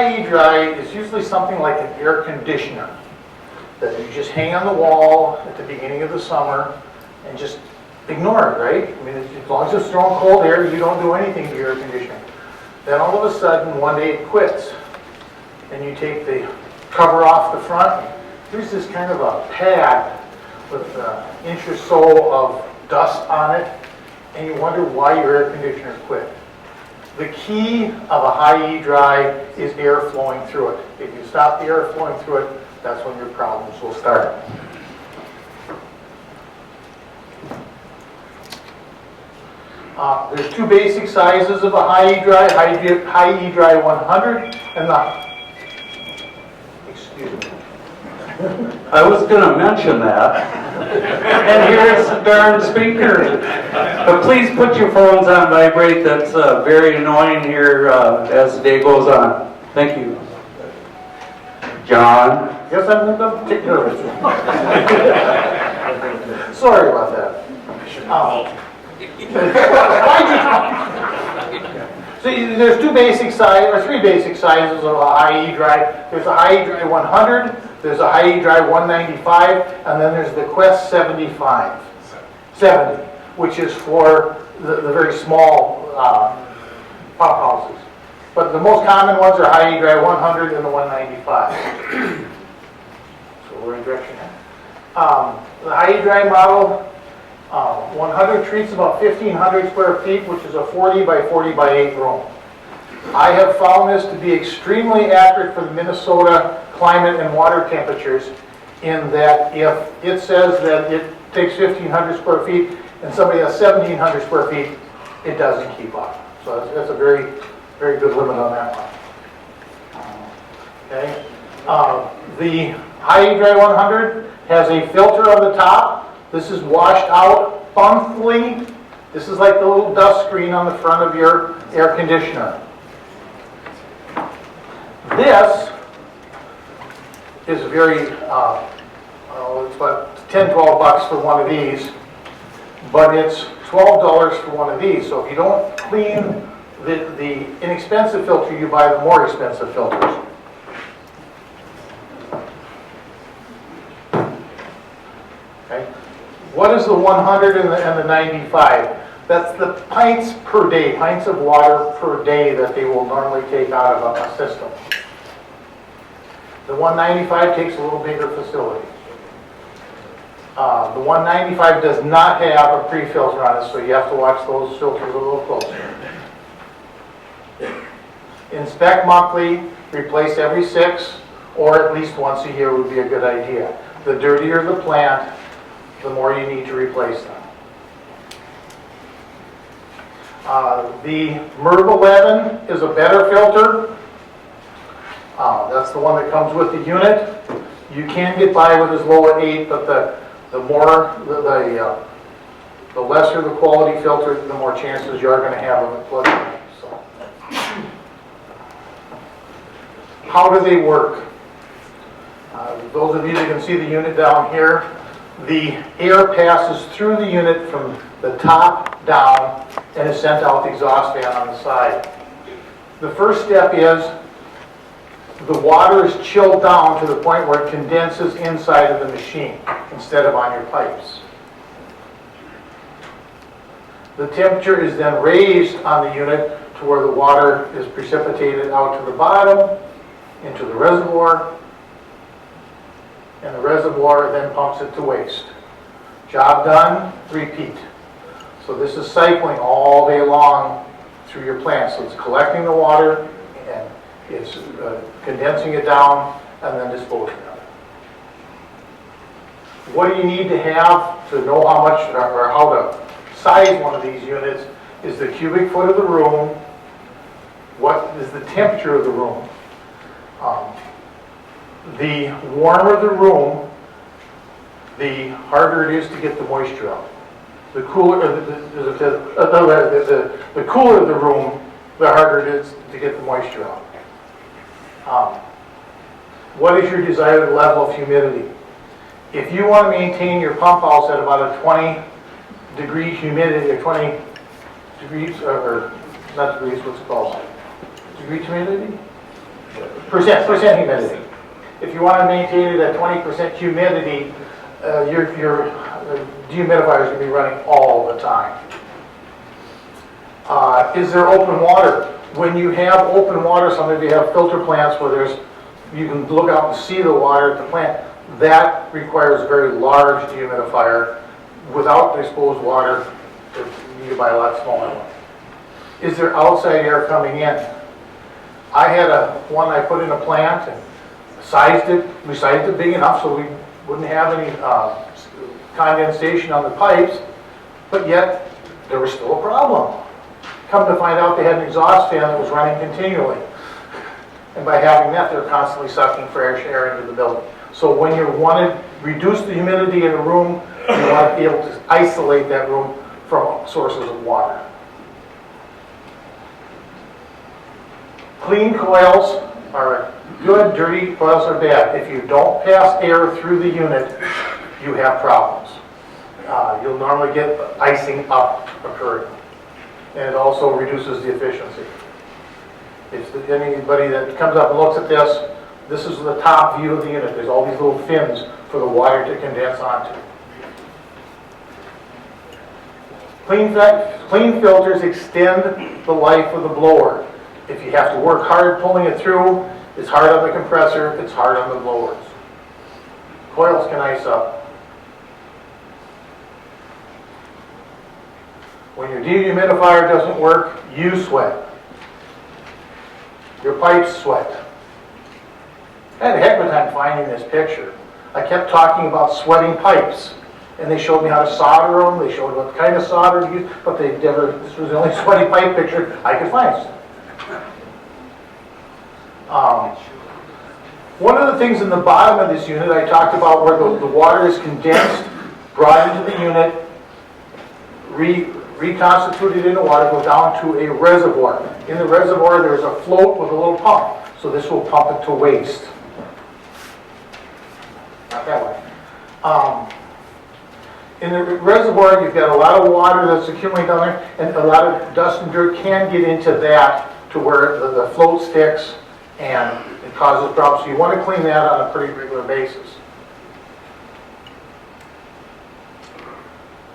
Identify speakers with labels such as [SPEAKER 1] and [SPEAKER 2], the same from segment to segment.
[SPEAKER 1] high E-dry is usually something like an air conditioner that you just hang on the wall at the beginning of the summer and just ignore it, right? I mean, as long as it's throwing cold air, you don't do anything to your air conditioning. Then all of a sudden, one day it quits, and you take the cover off the front. There's this kind of a pad with an inch or so of dust on it, and you wonder why your air conditioner quit. The key of a high E-dry is air flowing through it. If you stop the air flowing through it, that's when your problems will start. There's two basic sizes of a high E-dry, high E-dry 100 and the, excuse me.
[SPEAKER 2] I was going to mention that. And here's the darn speaker. But please put your phones on vibrate. That's very annoying here as the day goes on. Thank you. John?
[SPEAKER 1] Yes, I'm going to take care of it. Sorry about that. So there's two basic sizes, or three basic sizes of a high E-dry. There's a high E-dry 100, there's a high E-dry 195, and then there's the Quest 70, which is for the very small pump houses. But the most common ones are high E-dry 100 and the 195. So we're in direction here. The high E-dry model 100 treats about 1,500 square feet, which is a 40 by 40 by 8 room. I have found this to be extremely accurate for the Minnesota climate and water temperatures, in that if it says that it takes 1,500 square feet and somebody has 1,700 square feet, it doesn't keep up. So that's a very, very good limit on that one. Okay. The high E-dry 100 has a filter on the top. This is washed out monthly. This is like the little dust screen on the front of your air conditioner. This is very, it's about 10, 12 bucks for one of these, but it's $12 for one of these. So if you don't clean the inexpensive filter, you buy the more expensive filters. Okay. What is the 100 and the 95? That's the pints per day, pints of water per day that they will normally take out of a system. The 195 takes a little bigger facility. The 195 does not have a pre-filter on it, so you have to watch those filters a little closer. Inspect monthly, replace every 6, or at least once a year would be a good idea. The dirtier the plant, the more you need to replace them. The MERV 11 is a better filter. That's the one that comes with the unit. You can get by with as low as 8, but the lesser the quality filter, the more chances you are going to have of it plugging. So, how do they work? Those of you that can see the unit down here, the air passes through the unit from the top down and is sent out the exhaust fan on the side. The first step is the water is chilled down to the point where it condenses inside of the machine instead of on your pipes. The temperature is then raised on the unit to where the water is precipitated out to the bottom into the reservoir, and the reservoir then pumps it to waste. Job done, repeat. So this is cycling all day long through your plant. So it's collecting the water and it's condensing it down and then disposing of it. What do you need to have to know how much or how to size one of these units is the cubic foot of the room, what is the temperature of the room. The warmer the room, the harder it is to get the moisture out. The cooler, the cooler the room, the harder it is to get the moisture out. What is your desired level of humidity? If you want to maintain your pump house at about a 20 degree humidity, or 20 degrees, or not degrees, what's it called? Degree humidity? percent humidity. If you want to maintain it at 20% humidity, your dehumidifier is going to be running all the time. Is there open water? When you have open water, some of you have filter plants where you can look out and see the water at the plant. That requires a very large dehumidifier. Without exposed water, you need to buy a lot smaller one. Is there outside air coming in? I had one I put in a plant and we sized it big enough so we wouldn't have any condensation on the pipes, but yet there was still a problem. Come to find out they had an exhaust fan that was running continually. And by having that, they're constantly sucking fresh air into the building. So when you want to reduce the humidity in a room, you want to be able to isolate that room from sources of water. Clean coils are good, dirty coils are bad. If you don't pass air through the unit, you have problems. You'll normally get icing up occurring. And it also reduces the efficiency. If anybody that comes up and looks at this is the top view of the unit. There's all these little fins for the water to condense onto. Clean filters extend the life of the blower. If you have to work hard pulling it through, it's hard on the compressor, it's hard on the blowers. Coils can ice up. When your dehumidifier doesn't work, you sweat. Your pipes sweat. I had a heck of a time finding this picture. I kept talking about sweating pipes, and they showed me how to solder them, they showed what kind of solder to use, but this was the only sweaty pipe picture I could find. One of the things in the bottom of this unit, I talked about where the water is condensed, brought into the unit, reconstituted into water, go down to a reservoir. In the reservoir, there's a float with a little pump, so this will pump it to waste. Not that way. In the reservoir, you've got a lot of water that's accumulating down there, and a lot of dust and dirt can get into that to where the float sticks and it causes problems. So you want to clean that on a pretty regular basis.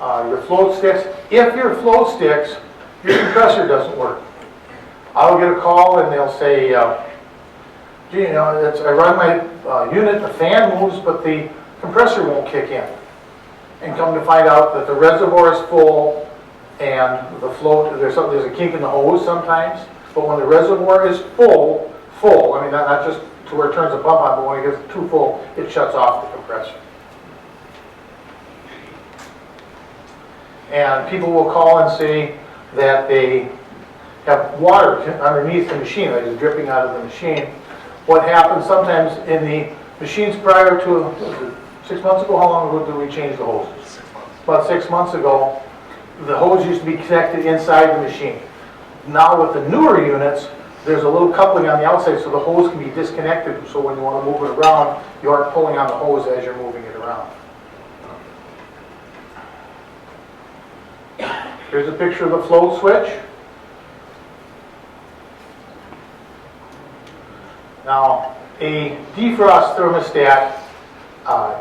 [SPEAKER 1] Your float sticks. If your float sticks, your compressor doesn't work. I'll get a call and they'll say, gee, I run my unit, the fan moves, but the compressor won't kick in. And come to find out that the reservoir is full and the float, there's a kink in the hose sometimes, but when the reservoir is full, I mean not just to where it turns the pump on, but when it gets too full, it shuts off the compressor. And people will call and say that they have water underneath the machine, that is dripping out of the machine. What happens sometimes in the machines prior to, 6 months ago, how long ago did we change the hoses? 6 months. About 6 months ago, the hose used to be connected inside the machine. Now with the newer units, there's a little coupling on the outside so the hose can be disconnected, so when you want to move it around, you aren't pulling on the hose as you're moving it around. Here's a picture of the float switch. Now, a defrost thermostat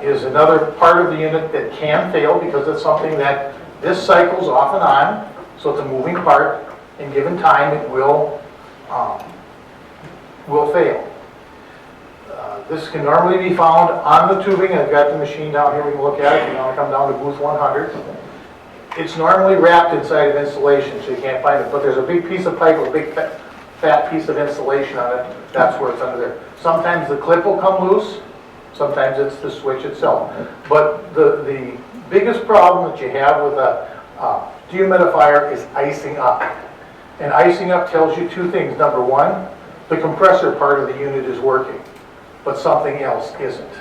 [SPEAKER 1] is another part of the unit that can fail because it's something that this cycles off and on, so it's a moving part. In given time, it will fail. This can normally be found on the tubing. I've got the machine down here. We can look at it. You want to come down to booth 100. It's normally wrapped inside of insulation, so you can't find it. But there's a big piece of pipe, a big fat piece of insulation on it. That's where it's under there. Sometimes the clip will come loose. Sometimes it's the switch itself. But the biggest problem that you have with a dehumidifier is icing up. And icing up tells you two things. Number one, the compressor part of the unit is working, but something else isn't.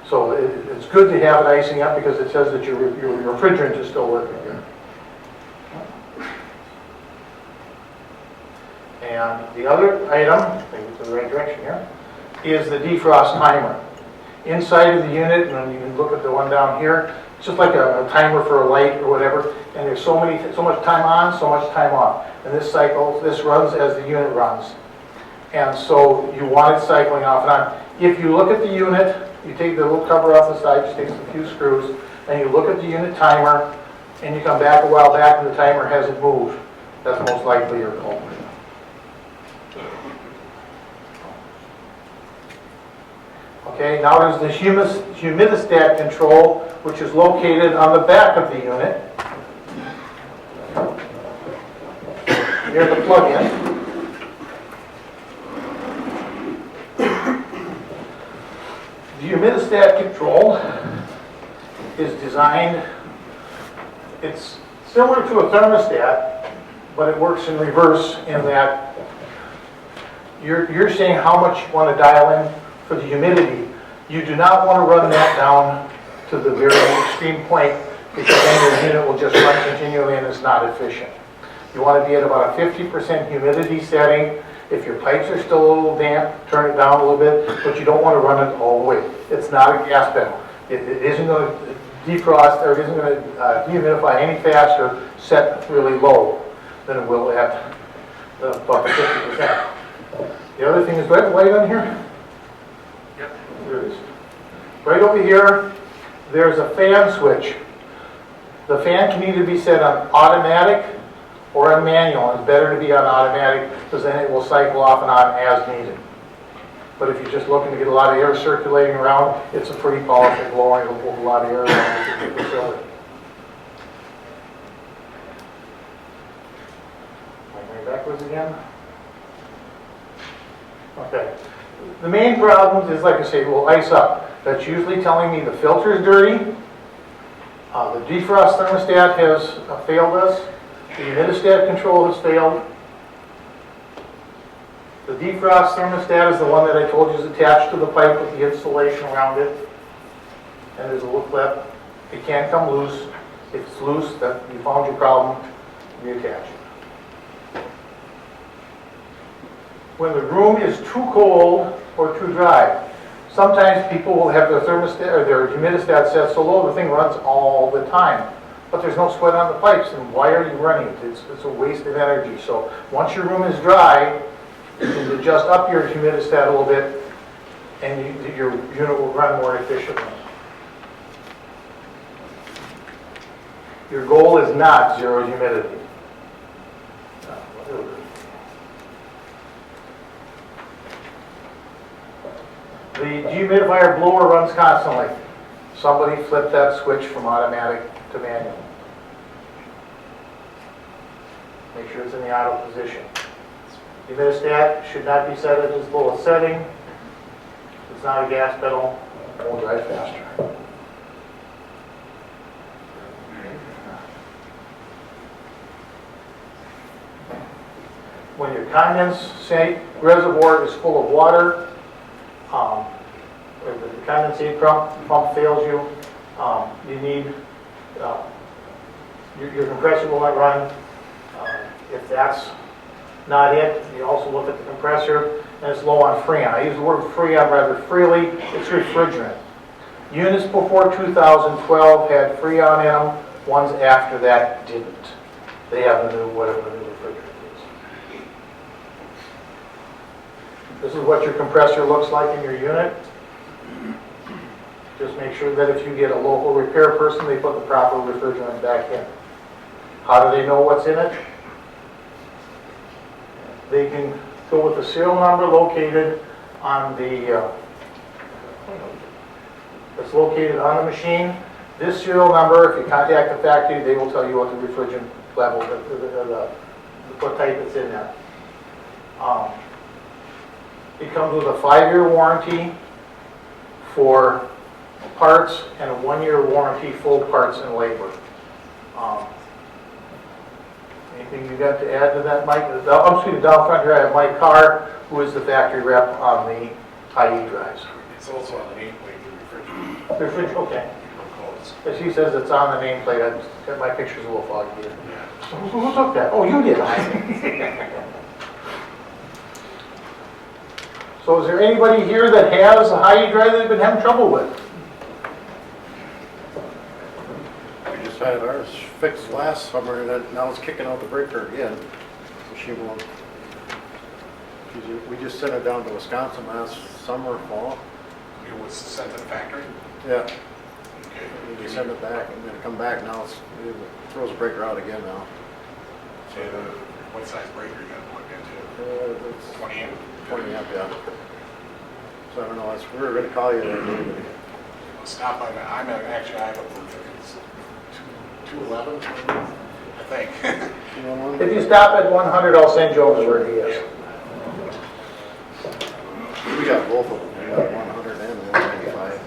[SPEAKER 1] So it's good to have it icing up because it says that your refrigerant is still working here. And the other item, I think it's in the right direction here, is the defrost timer. Inside of the unit, and you can look at the one down here, it's just like a timer for a light or whatever, and there's so much time on, so much time off. And this cycle, this runs as the unit runs. And so you want it cycling off and on. If you look at the unit, you take the little cover off the side, just takes a few screws, and you look at the unit timer, and you come back a while back and the timer hasn't moved, that's most likely your culprit. Okay, now there's the humidistat control, which is located on the back of the unit, near the plug-in. The humidistat control is designed, it's similar to a thermostat, but it works in reverse in that you're saying how much you want to dial in for the humidity. You do not want to run that down to the very extreme point, because then your unit will just run continually and it's not efficient. You want to be at about a 50% humidity setting. If your pipes are still a little damp, turn it down a little bit, but you don't want to run it all the way. It's not a gas pedal. It isn't going to defrost, or it isn't going to dehumidify any faster set really low than it will at about 50%. The other thing is, do I have a light on here? Yep. There it is. Right over here, there's a fan switch. The fan can either be set on automatic or on manual. It's better to be on automatic because then it will cycle off and on as needed. But if you're just looking to get a lot of air circulating around, it's a pretty powerful blower. It'll pull a lot of air around the facility. Am I going backwards again? Okay. The main problem is, like I say, will ice up. That's usually telling me the filter is dirty. The defrost thermostat has failed us. The humidistat control has failed. The defrost thermostat is the one that I told you is attached to the pipe with the insulation around it. And there's a little clip. It can come loose. If it's loose, then you found your problem, reattach it. When the room is too cold or too dry, sometimes people will have their thermostat or their humidistat set so low the thing runs all the time. But there's no sweat on the pipes, and why are you running it? It's a waste of energy. So once your room is dry, you can adjust up your humidistat a little bit, and your unit will run more efficiently. Your goal is not zero humidity. The dehumidifier blower runs constantly. Somebody flip that switch from automatic to manual. Make sure it's in the auto position. Humidistat should not be set at its lowest setting. It's not a gas pedal. It won't drive faster. When your condensate reservoir is full of water, or the condensate pump fails you, you need, your compressor will not run. If that's not it, you also look at the compressor and it's low on freon. I use the word freon rather freely. It's refrigerant. Units before 2012 had freon in them. Ones after that didn't. They have the new, whatever the new refrigerant is. This is what your compressor looks like in your unit. Just make sure that if you get a local repair person, they put the proper refrigerant back in. How do they know what's in it? They can go with the serial number located on the, it's located on the machine. This serial number, if you contact the factory, they will tell you what the refrigerant level, what type it's in there. It comes with a 5-year warranty for parts and a 1-year warranty full parts and labor. Anything you got to add to that, Mike? I'm speaking down front here. I have Mike Carr, who is the factory rep on the IE drives.
[SPEAKER 3] It's also on the nameplate, the refrigerant.
[SPEAKER 1] Okay. As he says, it's on the nameplate. My picture's a little foggy here.
[SPEAKER 3] Yeah.
[SPEAKER 1] So who took that? Oh, you did. So is there anybody here that has a high drive that they've been having trouble with?
[SPEAKER 3] We just had ours fixed last summer, and now it's kicking out the breaker again. So she won't. We just sent it down to Wisconsin last summer, fall.
[SPEAKER 4] It was sent to the factory?
[SPEAKER 3] Yeah.
[SPEAKER 4] Okay.
[SPEAKER 3] We sent it back and then it come back now. It throws a breaker out again now.
[SPEAKER 4] So what size breaker you got to plug into?
[SPEAKER 3] It's
[SPEAKER 4] 20 amp?
[SPEAKER 3] 20 amp, yeah. So I don't know, we were gonna call you there, maybe.
[SPEAKER 4] Stop by, I have a booth, it's 211, I think.
[SPEAKER 3] You want one?
[SPEAKER 1] If you stop at 100, I'll send you over where he is.
[SPEAKER 3] We got both of them. We got 100 and the 195.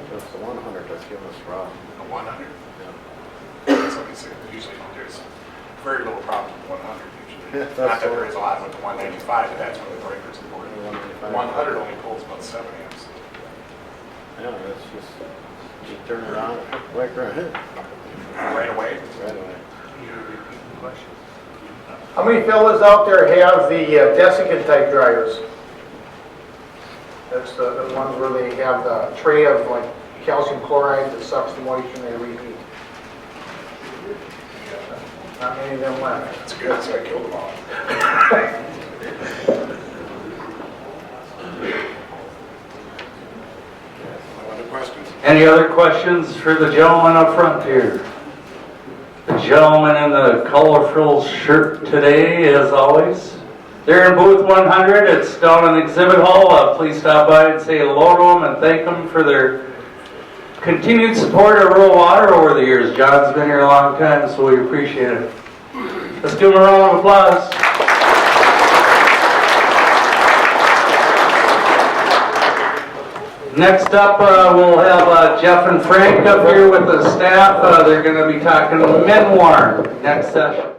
[SPEAKER 3] So it's the 100 that's giving us a problem.
[SPEAKER 4] The 100?
[SPEAKER 3] Yeah.
[SPEAKER 4] That's what I say, usually there's very little problem with 100 usually.
[SPEAKER 3] Yeah, that's
[SPEAKER 4] Not that there
[SPEAKER 3] all.
[SPEAKER 4] is a lot with the 195, but that's when the breaker's important.
[SPEAKER 3] The 195.
[SPEAKER 4] 100 only pulls about 7 amps.
[SPEAKER 3] Yeah, that's just, you turn it on, whack right in.
[SPEAKER 4] Right away?
[SPEAKER 3] Right away.
[SPEAKER 1] How many fellas out there have the desiccant type dryers? That's the ones where they have the tray of like calcium chloride that sucks the moisture and they reheat. Not many of them left.
[SPEAKER 4] That's good, so I killed them all. No other questions?
[SPEAKER 2] Any other questions for the gentleman up front here? The gentleman in the colorful shirt today, as always. They're in booth 100. It's down in Exhibit Hall. Please stop by and say hello to them and thank them for their continued support of rural water over the years. John's been here a long time, so we appreciate it. Let's give him a round of applause. Next up, we'll have Jeff and Frank up here with the staff. They're going to be talking memoir next session.